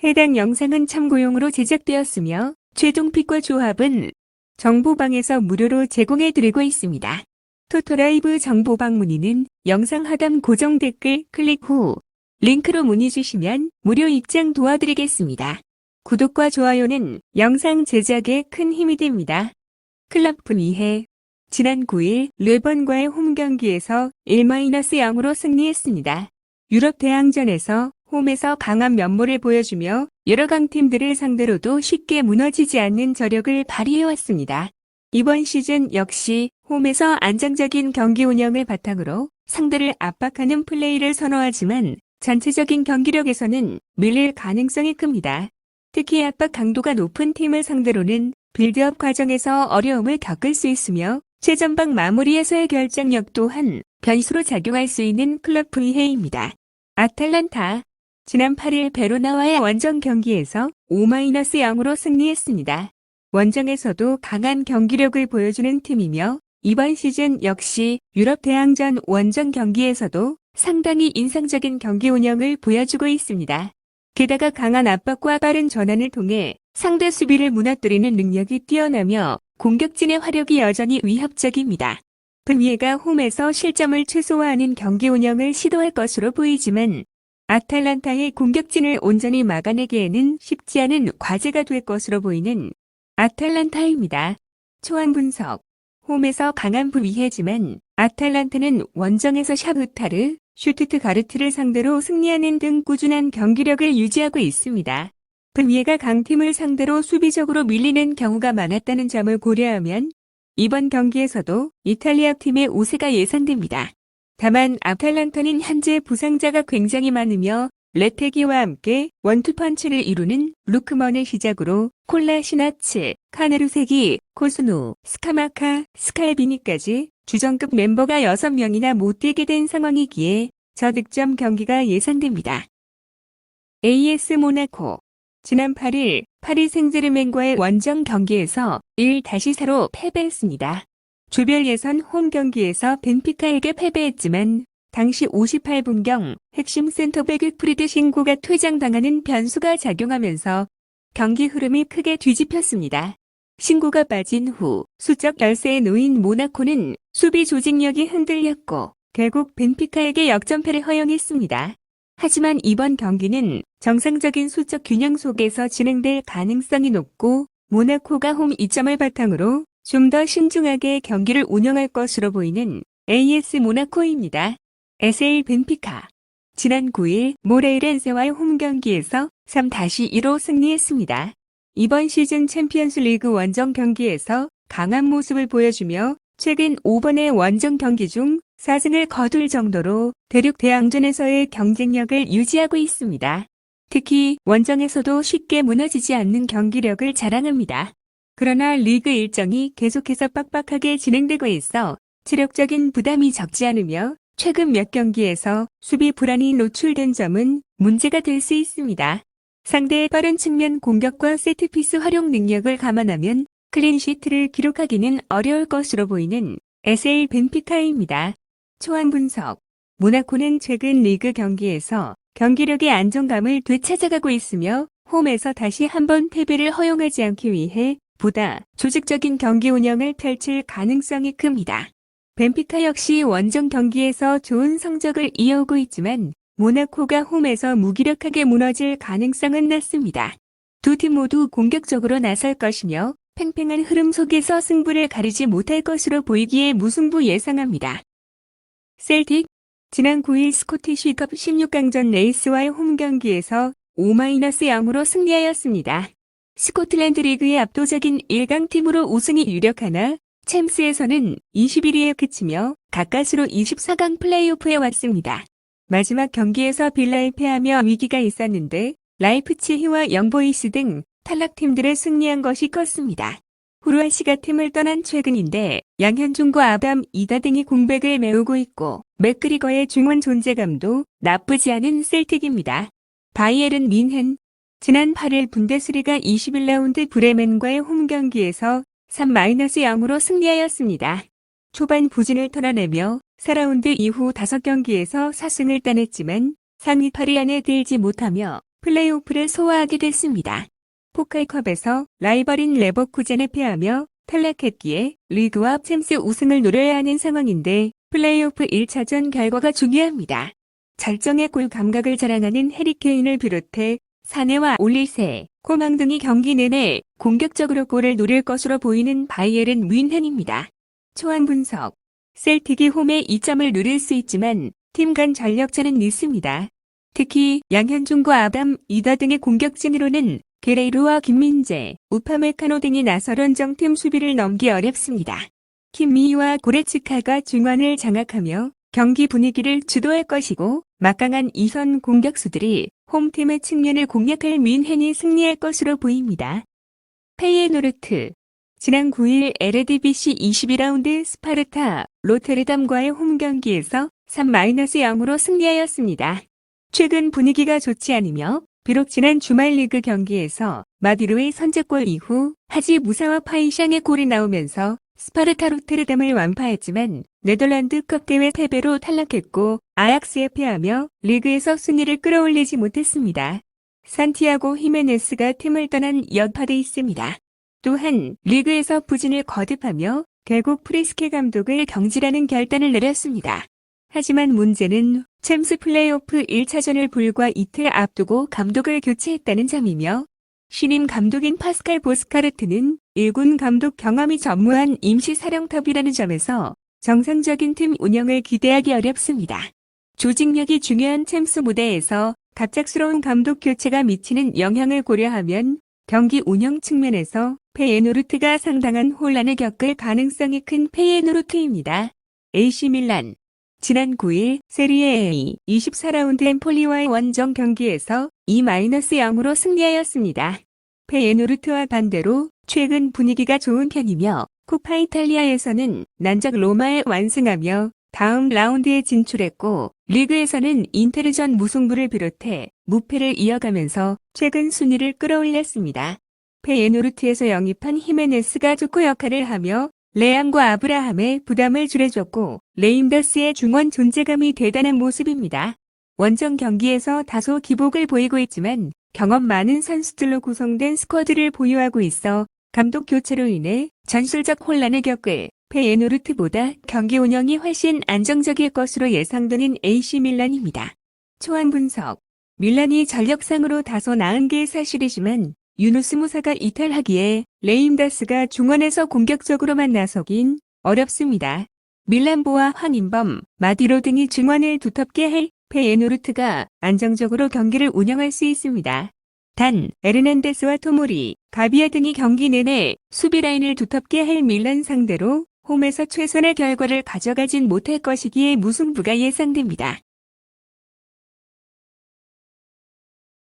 해당 영상은 참고용으로 제작되었으며 최종픽과 조합은 정보방에서 무료로 제공해드리고 있습니다. 토토라이브 정보방 문의는 영상 하단 고정 댓글 클릭 후 링크로 문의 주시면 무료 입장 도와드리겠습니다. 구독과 좋아요는 영상 제작에 큰 힘이 됩니다. 클럽 분위해 지난 9일 르번과의 홈경기에서 1-0으로 승리했습니다. 유럽 대항전에서 홈에서 강한 면모를 보여주며 여러 강팀들을 상대로도 쉽게 무너지지 않는 저력을 발휘해왔습니다. 이번 시즌 역시 홈에서 안정적인 경기 운영을 바탕으로 상대를 압박하는 플레이를 선호하지만 전체적인 경기력에서는 밀릴 가능성이 큽니다. 특히 압박 강도가 높은 팀을 상대로는 빌드업 과정에서 어려움을 겪을 수 있으며 최전방 마무리에서의 결정력 또한 변수로 작용할 수 있는 클럽 브리헤입니다. 아탈란타 지난 8일 베로나와의 원정 경기에서 5-0으로 승리했습니다. 원정에서도 강한 경기력을 보여주는 팀이며 이번 시즌 역시 유럽 대항전 원정 경기에서도 상당히 인상적인 경기 운영을 보여주고 있습니다. 게다가 강한 압박과 빠른 전환을 통해 상대 수비를 무너뜨리는 능력이 뛰어나며 공격진의 화력이 여전히 위협적입니다. 브리헤가 홈에서 실점을 최소화하는 경기 운영을 시도할 것으로 보이지만 아탈란타의 공격진을 온전히 막아내기에는 쉽지 않은 과제가 될 것으로 보이는 아탈란타입니다. 초안 분석 홈에서 강한 브리헤지만 아탈란타는 원정에서 샤흐타르, 슈투트가르트를 상대로 승리하는 등 꾸준한 경기력을 유지하고 있습니다. 브리헤가 강팀을 상대로 수비적으로 밀리는 경우가 많았다는 점을 고려하면 이번 경기에서도 이탈리아 팀의 우세가 예상됩니다. 다만 아탈란타는 현재 부상자가 굉장히 많으며 레테기와 함께 원투펀치를 이루는 루크먼을 시작으로 콜라시나츠, 카네루세기, 코스누, 스카마카, 스칼비니까지 주전급 멤버가 6명이나 못 뛰게 된 상황이기에 저득점 경기가 예상됩니다. AS 모나코 지난 8일 파리 생제르맹과의 원정 경기에서 1-4로 패배했습니다. 조별 예선 홈 경기에서 벤피카에게 패배했지만 당시 58분경 핵심 센터백 위프리드 신고가 퇴장당하는 변수가 작용하면서 경기 흐름이 크게 뒤집혔습니다. 신고가 빠진 후 수적 열세에 놓인 모나코는 수비 조직력이 흔들렸고 결국 벤피카에게 역전패를 허용했습니다. 하지만 이번 경기는 정상적인 수적 균형 속에서 진행될 가능성이 높고 모나코가 홈 이점을 바탕으로 좀 더 신중하게 경기를 운영할 것으로 보이는 AS 모나코입니다. SL 벤피카 지난 9일 모레이렌세와의 홈 경기에서 3-2로 승리했습니다. 이번 시즌 챔피언스 리그 원정 경기에서 강한 모습을 보여주며 최근 5번의 원정 경기 중 4승을 거둘 정도로 대륙 대항전에서의 경쟁력을 유지하고 있습니다. 특히 원정에서도 쉽게 무너지지 않는 경기력을 자랑합니다. 그러나 리그 일정이 계속해서 빡빡하게 진행되고 있어 체력적인 부담이 적지 않으며 최근 몇 경기에서 수비 불안이 노출된 점은 문제가 될 수 있습니다. 상대의 빠른 측면 공격과 세트피스 활용 능력을 감안하면 클린시트를 기록하기는 어려울 것으로 보이는 SL 벤피카입니다. 초안 분석 모나코는 최근 리그 경기에서 경기력의 안정감을 되찾아가고 있으며 홈에서 다시 한번 패배를 허용하지 않기 위해 보다 조직적인 경기 운영을 펼칠 가능성이 큽니다. 벤피카 역시 원정 경기에서 좋은 성적을 이어오고 있지만 모나코가 홈에서 무기력하게 무너질 가능성은 낮습니다. 두 팀 모두 공격적으로 나설 것이며 팽팽한 흐름 속에서 승부를 가리지 못할 것으로 보이기에 무승부 예상합니다. 셀틱 지난 9일 스코티시컵 16강전 레이스와의 홈 경기에서 5-0으로 승리하였습니다. 스코틀랜드 리그의 압도적인 1강팀으로 우승이 유력하나 챔스에서는 21위에 그치며 가까스로 24강 플레이오프에 왔습니다. 마지막 경기에서 빌라에 패하며 위기가 있었는데 라이프치히와 영보이스 등 탈락팀들을 승리한 것이 컸습니다. 후루아시가 팀을 떠난 최근인데 양현종과 아담 이다 등이 공백을 메우고 있고 맥그리거의 중원 존재감도 나쁘지 않은 셀틱입니다. 바이에른 뮌헨 지난 8일 분데스리가 21라운드 브레멘과의 홈 경기에서 3-0으로 승리하였습니다. 초반 부진을 털어내며 4라운드 이후 5경기에서 4승을 따냈지만 상위 8위 안에 들지 못하며 플레이오프를 소화하게 됐습니다. 포칼컵에서 라이벌인 레버쿠젠에 패하며 탈락했기에 리그와 챔스 우승을 노려야 하는 상황인데 플레이오프 1차전 결과가 중요합니다. 절정의 골 감각을 자랑하는 해리케인을 비롯해 사네와 올리세, 코망 등이 경기 내내 공격적으로 골을 노릴 것으로 보이는 바이에른 뮌헨입니다. 초안 분석. 셀틱이 홈에 2점을 누릴 수 있지만 팀 간 전력차는 있습니다. 특히 양현종과 아담, 이다 등의 공격진으로는 게레이로와 김민재, 우파메카노 등이 나서런 정팀 수비를 넘기 어렵습니다. 김미희와 고레츠카가 중원을 장악하며 경기 분위기를 주도할 것이고 막강한 2선 공격수들이 홈팀의 측면을 공략할 뮌헨이 승리할 것으로 보입니다. 페이에노르트. 지난 9일 에르디비시 22라운드 스파르타, 로테르담과의 홈 경기에서 3-0으로 승리하였습니다. 최근 분위기가 좋지 않으며 비록 지난 주말 리그 경기에서 마디로의 선제골 이후 하지 무사와 파이샹의 골이 나오면서 스파르타 로테르담을 완파했지만 네덜란드컵 대회 패배로 탈락했고 아약스에 패하며 리그에서 순위를 끌어올리지 못했습니다. 산티아고 히메네스가 팀을 떠난 여파도 있습니다. 또한 리그에서 부진을 거듭하며 결국 프리스케 감독을 경질하는 결단을 내렸습니다. 하지만 문제는 챔스 플레이오프 1차전을 불과 이틀 앞두고 감독을 교체했다는 점이며 신임 감독인 파스칼 보스카르트는 1군 감독 경험이 전무한 임시사령탑이라는 점에서 정상적인 팀 운영을 기대하기 어렵습니다. 조직력이 중요한 챔스 무대에서 갑작스러운 감독 교체가 미치는 영향을 고려하면 경기 운영 측면에서 페예노르트가 상당한 혼란을 겪을 가능성이 큰 페예노르트입니다. AC 밀란. 지난 9일 세리에 A 24라운드 엠폴리와의 원정 경기에서 2-0으로 승리하였습니다. 페예노르트와 반대로 최근 분위기가 좋은 편이며 코파 이탈리아에서는 난적 로마에 완승하며 다음 라운드에 진출했고 리그에서는 인테르전 무승부를 비롯해 무패를 이어가면서 최근 순위를 끌어올렸습니다. 페예노르트에서 영입한 히메네스가 조커 역할을 하며 레앙과 아브라함의 부담을 줄여줬고 레임더스의 중원 존재감이 대단한 모습입니다. 원정 경기에서 다소 기복을 보이고 있지만 경험 많은 선수들로 구성된 스쿼드를 보유하고 있어 감독 교체로 인해 전술적 혼란을 겪을 페예노르트보다 경기 운영이 훨씬 안정적일 것으로 예상되는 AC 밀란입니다. 초안 분석. 밀란이 전력상으로 다소 나은 게 사실이지만 유누스 무사가 이탈하기에 레임다스가 중원에서 공격적으로만 나서긴 어렵습니다. 밀란보와 황인범, 마디로 등이 중원을 두텁게 할 페예노르트가 안정적으로 경기를 운영할 수 있습니다. 단, 에르난데스와 토모리, 가비아 등이 경기 내내 수비 라인을 두텁게 할 밀란 상대로 홈에서 최선의 결과를 가져가진 못할 것이기에 무승부가 예상됩니다.